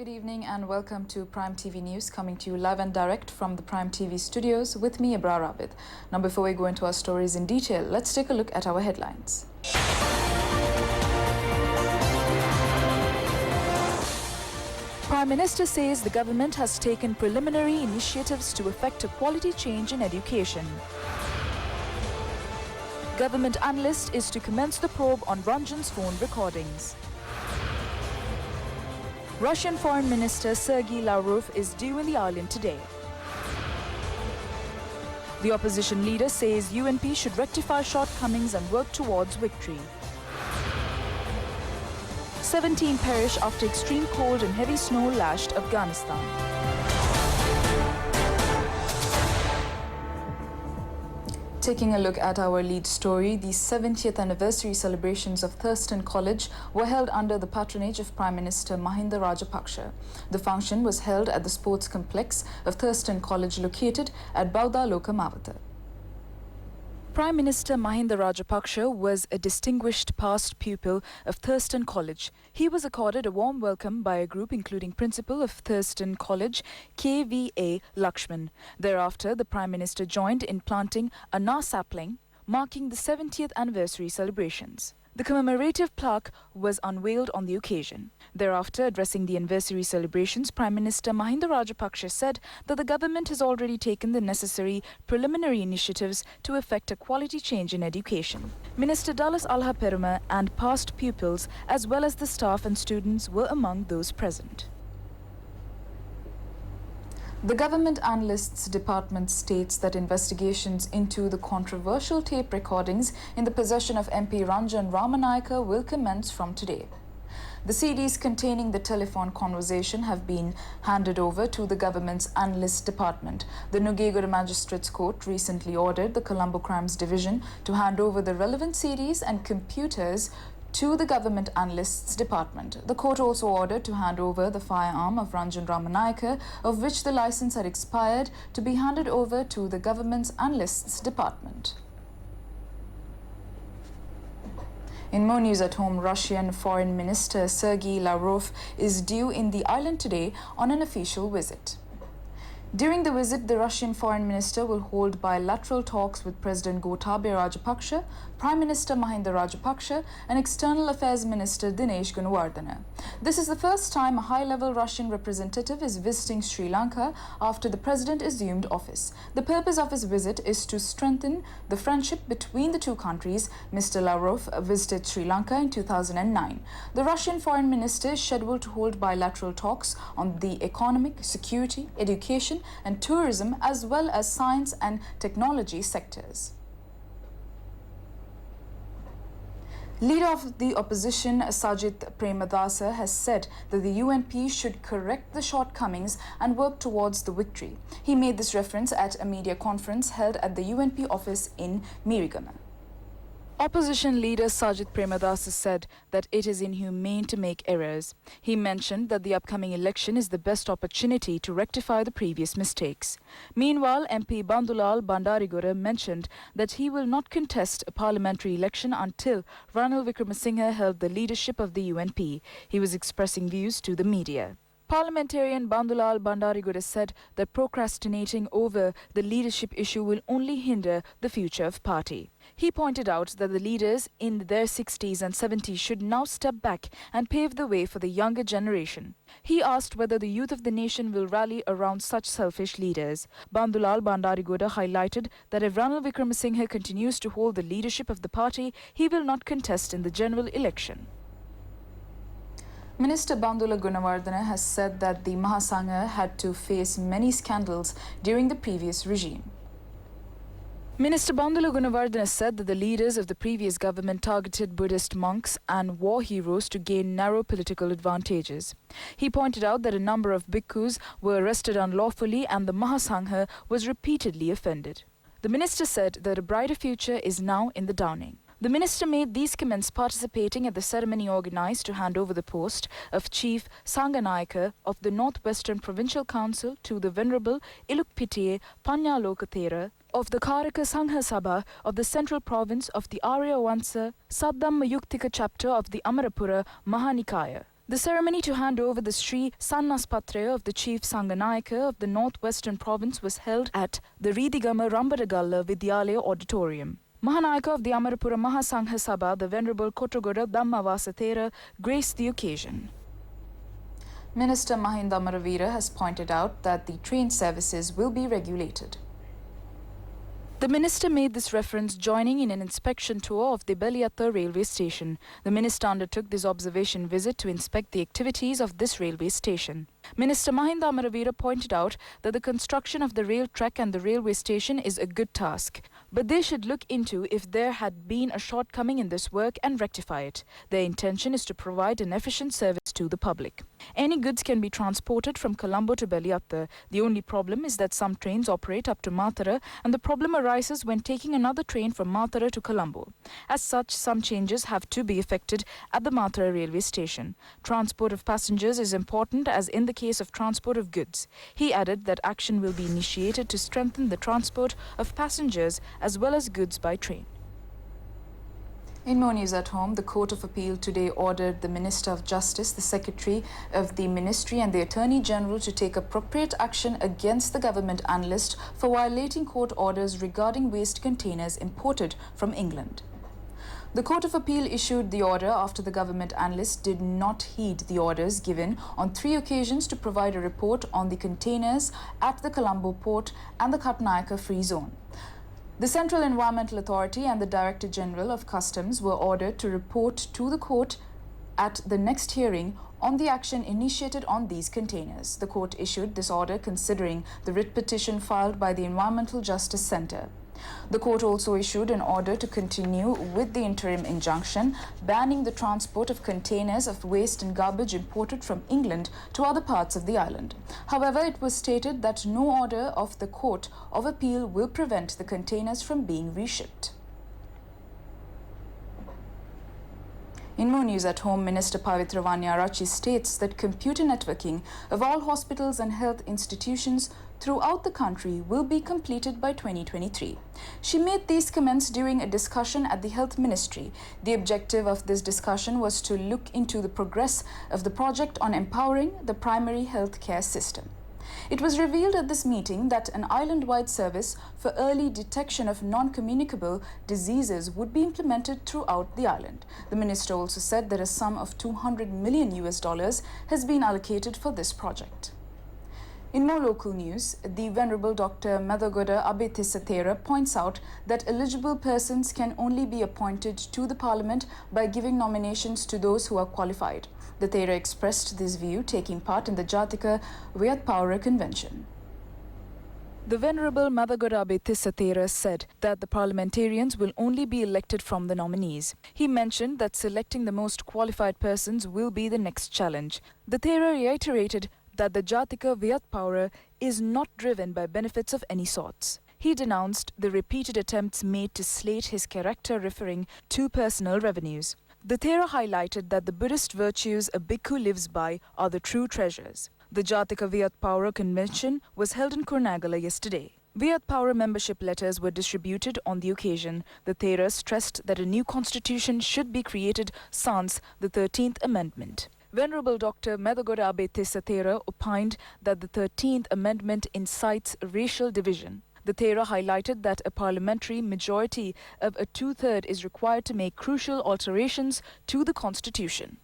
good evening and welcome to Prime TV News, coming to you live and direct from the Prime TV studios with me, Abrar Abid. Now, before we go into our stories in detail, let's take a look at our headlines. Prime Minister says the government has taken preliminary initiatives to effect a quality change in education. Government analyst is to commence the probe on Ranjan's phone recordings. Russian Foreign Minister Sergei Lavrov is due in the island today. The opposition leader says UNP should rectify shortcomings and work towards victory. 17 perish after extreme cold and heavy snow lashed Afghanistan. Taking a look at our lead story, the 70th anniversary celebrations of Thurston College were held under the patronage of Prime Minister Mahinda Rajapaksa. The function was held at the sports complex of Thurston College located at Bauda Lokamavata. Prime Minister Mahinda Rajapaksa was a distinguished past pupil of Thurston College. He was accorded a warm welcome by a group including Principal of Thurston College, KVA Lakshman. Thereafter, the Prime Minister joined in planting a Na sapling, marking the 70th anniversary celebrations. The commemorative plaque was unveiled on the occasion. Thereafter, addressing the anniversary celebrations, Prime Minister Mahinda Rajapaksa said that the government has already taken the necessary preliminary initiatives to effect a quality change in education. Minister Dallas Alha Peruma and past pupils, as well as the staff and students, were among those present. The Government Analysts Department states that investigations into the controversial tape recordings in the possession of MP Ranjan Ramanayaka will commence from today. The CDs containing the telephone conversation have been handed over to the government's Analyst Department. The Nugegura Magistrates Court recently ordered the Colombo Crimes Division to hand over the relevant CDs and computers to the Government Analysts Department. The court also ordered to hand over the firearm of Ranjan Ramanayaka, of which the license had expired, to be handed over to the Government's Analysts Department. In more news at home, Russian Foreign Minister Sergei Lavrov is due in the island today on an official visit. During the visit, the Russian Foreign Minister will hold bilateral talks with President Gotabaya Rajapaksa, Prime Minister Mahinda Rajapaksa and External Affairs Minister Dinesh Gunawardena. This is the first time a high-level Russian representative is visiting Sri Lanka after the president assumed office. The purpose of his visit is to strengthen the friendship between the two countries. Mr. Lavrov visited Sri Lanka in 2009. The Russian Foreign Minister is scheduled to hold bilateral talks on the economic, security, education and tourism, as well as science and technology sectors. Leader of the opposition, Sajith Premadasa, has said that the UNP should correct the shortcomings and work towards the victory. He made this reference at a media conference held at the UNP office in Mirigama. Opposition leader Sajith Premadasa said that it is inhumane to make errors. He mentioned that the upcoming election is the best opportunity to rectify the previous mistakes. Meanwhile, MP Bandulal Bandarigura mentioned that he will not contest a parliamentary election until Ranil Wickremesinghe held the leadership of the UNP. He was expressing views to the media. Parliamentarian Bandulal Bandarigura said that procrastinating over the leadership issue will only hinder the future of party. He pointed out that the leaders in their 60s and 70s should now step back and pave the way for the younger generation. He asked whether the youth of the nation will rally around such selfish leaders. Bandulal Bandarigura highlighted that if Ranil Wickremesinghe continues to hold the leadership of the party, he will not contest in the general election. Minister Bandula Gunawardena has said that the Mahasangha had to face many scandals during the previous regime. Minister Bandula Gunawardena said that the leaders of the previous government targeted Buddhist monks and war heroes to gain narrow political advantages. He pointed out that a number of bhikkhus were arrested unlawfully and the Mahasangha was repeatedly offended. The minister said that a brighter future is now in the dawning. The minister made these comments participating at the ceremony organized to hand over the post of Chief Sanganayaka of the Northwestern Provincial Council to the Venerable Ilukpitiye Panyalokathera of the Karaka Sangha Sabha of the Central Province of the Arya Vansa Saddhamma Yuktika chapter of the Amarapura Mahanikaya. The ceremony to hand over the Sri Sannaspatre of the Chief Sanganayaka of the Northwestern Province was held at the Ridigama Rambaragalla Vidyalaya Auditorium. Mahanayaka of the Amarapura Mahasangha Sabha, the Venerable Kottagora Dhammavasa Thera, graced the occasion. Minister Mahinda Amaravira has pointed out that the train services will be regulated. The minister made this reference joining in an inspection tour of the Beliatta railway station. The minister undertook this observation visit to inspect the activities of this railway station. Minister Mahinda Amaravira pointed out that the construction of the rail track and the railway station is a good task, but they should look into if there had been a shortcoming in this work and rectify it. Their intention is to provide an efficient service to the public. Any goods can be transported from Colombo to Beliatta. The only problem is that some trains operate up to Matara, and the problem arises when taking another train from Matara to Colombo. As such, some changes have to be effected at the Matara railway station. Transport of passengers is important as in the case of transport of goods. He added that action will be initiated to strengthen the transport of passengers as well as goods by train. In more news at home, the Court of Appeal today ordered the Minister of Justice, the Secretary of the Ministry and the Attorney General to take appropriate action against the government analyst for violating court orders regarding waste containers imported from England. The Court of Appeal issued the order after the government analyst did not heed the orders given on 3 occasions to provide a report on the containers at the Colombo port and the Katnayaka Free Zone. The Central Environmental Authority and the Director General of Customs were ordered to report to the court at the next hearing on the action initiated on these containers. The court issued this order considering the writ petition filed by the Environmental Justice Centre. The court also issued an order to continue with the interim injunction banning the transport of containers of waste and garbage imported from England to other parts of the island. However, it was stated that no order of the Court of Appeal will prevent the containers from being reshipped. In more news at home, Minister Pavitra Vanyarachi states that computer networking of all hospitals and health institutions throughout the country will be completed by 2023. She made these comments during a discussion at the Health Ministry. The objective of this discussion was to look into the progress of the project on empowering the primary health care system. It was revealed at this meeting that an island-wide service for early detection of non-communicable diseases would be implemented throughout the island. The minister also said that a sum of $200 million has been allocated for this project. In more local news, the Venerable Dr. Madhagoda Abethisathera points out that eligible persons can only be appointed to the Parliament by giving nominations to those who are qualified. The Thera expressed this view taking part in the Jatika Vyatpawara Convention. The Venerable Madhagoda Abethisathera said that the parliamentarians will only be elected from the nominees. He mentioned that selecting the most qualified persons will be the next challenge. The Thera reiterated that the Jatika Vyatpawara is not driven by benefits of any sorts. He denounced the repeated attempts made to slate his character referring to personal revenues. The Thera highlighted that the Buddhist virtues a bhikkhu lives by are the true treasures. The Jatika Vyatpawara convention was held in Kurnagala yesterday. Vyatpawara membership letters were distributed on the occasion. The Thera stressed that a new constitution should be created sans the 13th Amendment. Venerable Dr. Madhagoda Abethisathera opined that the 13th Amendment incites racial division. The Thera highlighted that a parliamentary majority of a 2/3 is required to make crucial alterations to the constitution.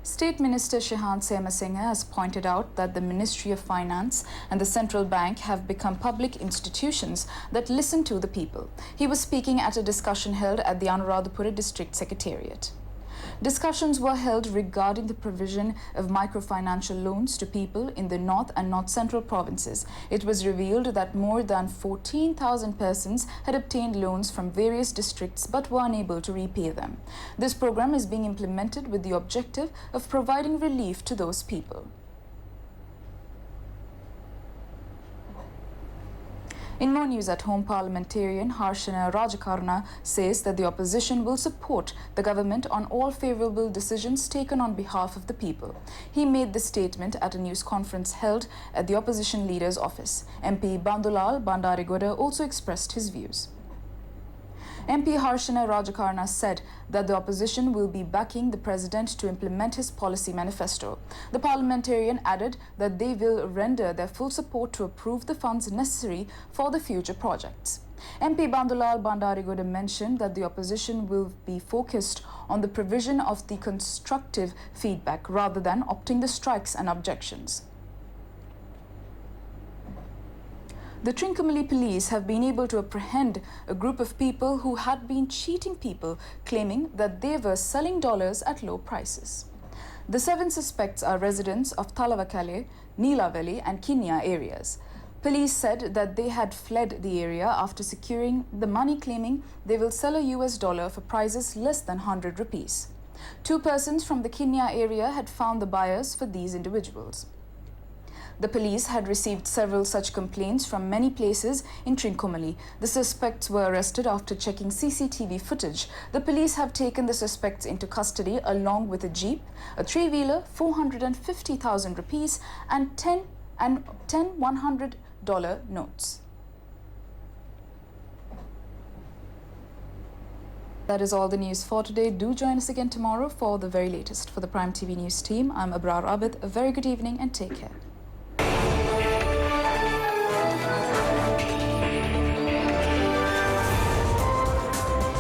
State Minister Shehan Semasinghe has pointed out that the Ministry of Finance and the Central Bank have become public institutions that listen to the people. He was speaking at a discussion held at the Anuradhapura District Secretariat. Discussions were held regarding the provision of microfinancial loans to people in the North and North Central provinces. It was revealed that more than 14,000 persons had obtained loans from various districts but were unable to repay them. This program is being implemented with the objective of providing relief to those people. In more news at home, parliamentarian Harshana Rajakarna says that the opposition will support the government on all favourable decisions taken on behalf of the people. He made this statement at a news conference held at the opposition leader's office. MP Bandulal Bandarigoda also expressed his views. MP Harshana Rajakarna said that the opposition will be backing the president to implement his policy manifesto. The parliamentarian added that they will render their full support to approve the funds necessary for the future projects. MP Bandulal Bandarigoda mentioned that the opposition will be focused on the provision of the constructive feedback rather than opting the strikes and objections. The Trincomalee police have been able to apprehend a group of people who had been cheating people, claiming that they were selling dollars at low prices. The 7 suspects are residents of Talavakale, Neelaveli and Kinya areas. Police said that they had fled the area after securing the money, claiming they will sell a US dollar for prices less than 100 rupees. 2 persons from the Kinya area had found the buyers for these individuals. The police had received several such complaints from many places in Trincomalee. The suspects were arrested after checking CCTV footage. The police have taken the suspects into custody along with a jeep, a 3-wheeler, 450,000 rupees and 10 $100 notes. That is all the news for today. Do join us again tomorrow for the very latest. For the Prime TV News team, I'm Abrar Abid. A very good evening and take care.